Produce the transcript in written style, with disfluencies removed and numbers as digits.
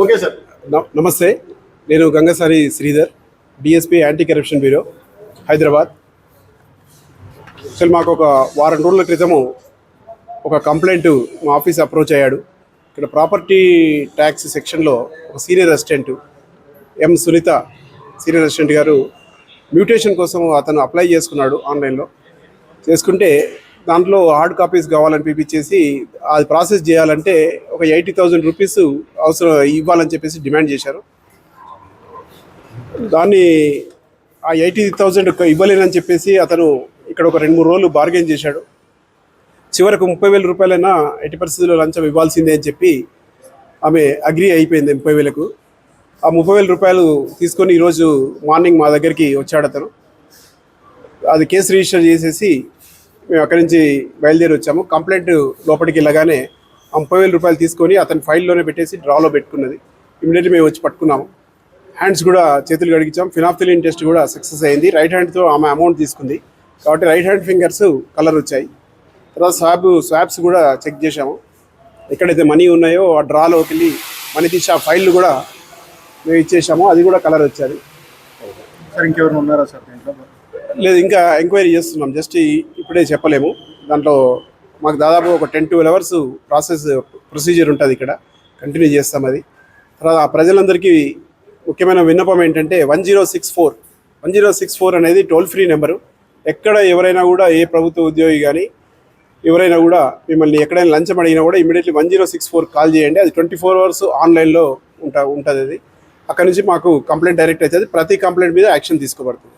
Okay sir. నమస్తే, నేను Gangasari Sridhar, DSP anti corruption bureau, Hyderabad. అసలు మాకు ఒక వారం రోజుల క్రితము ఒక కంప్లైంట్ మా ఆఫీస్ అప్రోచ్ అయ్యాడు. ఇక్కడ ప్రాపర్టీ ట్యాక్స్ సెక్షన్లో ఒక సీనియర్ అసిస్టెంట్ ఎం సునీత సీనియర్ అసిస్టెంట్ గారు మ్యూటేషన్ కోసం అతను అప్లై చేసుకున్నాడు. ఆన్లైన్లో చేసుకుంటే దాంట్లో హార్డ్ కాపీస్ కావాలని పిలిపించేసి అది ప్రాసెస్ చేయాలంటే ఒక 80,000 రూపీస్ అవసరం ఇవ్వాలని చెప్పేసి డిమాండ్ చేశారు. దాన్ని ఆ 80,000 ఇవ్వలేనని చెప్పేసి అతను ఇక్కడ ఒక 2-3 రోజులు బార్గెన్ చేశాడు. చివరకు 30,000 రూపాయలైనా ఎట్టి పరిస్థితుల్లో లంచం ఇవ్వాల్సిందే అని చెప్పి ఆమె అగ్రీ అయిపోయింది 30,000కు. ఆ 30,000 రూపాయలు తీసుకొని ఈరోజు మార్నింగ్ మా దగ్గరికి వచ్చాడు అతను. అది కేసు రిజిస్టర్ చేసేసి మేము అక్కడి నుంచి బయలుదేరి వచ్చాము. కంప్లైంట్ లోపలికి వెళ్ళగానే ఆ 30,000 రూపాయలు తీసుకొని అతని ఫైల్లోనే పెట్టేసి డ్రాలో పెట్టుకున్నది. ఇమీడియట్లీ మేము వచ్చి పట్టుకున్నాము. హ్యాండ్స్ కూడా చేతులు కడిగించాం. ఫినాఫ్థలిన్ టెస్ట్ కూడా సక్సెస్ అయింది. రైట్ హ్యాండ్తో ఆమె అమౌంట్ తీసుకుంది కాబట్టి రైట్ హ్యాండ్ ఫింగర్స్ కలర్ వచ్చాయి. తర్వాత స్వాబ్స్ కూడా చెక్ చేశాము. ఎక్కడైతే మనీ ఉన్నాయో ఆ డ్రాలోకి వెళ్ళి మనీ తీసి ఆ ఫైల్ కూడా మేము ఇచ్చేసాము. అది కూడా కలర్ వచ్చేది. సార్ ఇంకెవరు ఉన్నారా సార్ దీంట్లో? లేదు, ఇంకా ఎంక్వైరీ చేస్తున్నాం. జస్ట్ ఇప్పుడే చెప్పలేము. దాంట్లో మాకు దాదాపు ఒక 10-12 అవర్స్ ప్రొసీజర్ ఉంటుంది. ఇక్కడ కంటిన్యూ చేస్తాం. అది తర్వాత ఆ ప్రజలందరికీ ముఖ్యమైన విన్నపం ఏంటంటే 1064 అనేది టోల్ ఫ్రీ నెంబరు. ఎక్కడ ఎవరైనా కూడా ఏ ప్రభుత్వ ఉద్యోగి కానీ ఎవరైనా కూడా మిమ్మల్ని ఎక్కడైనా లంచం అడిగినా కూడా ఇమీడియట్లీ 1064 కాల్ చేయండి. అది 24 అవర్స్ ఆన్లైన్లో ఉంటుంది. అది అక్కడ నుంచి మాకు కంప్లైంట్ డైరెక్ట్ అవుతుంది. ప్రతి కంప్లైంట్ మీద యాక్షన్ తీసుకోబడుతుంది.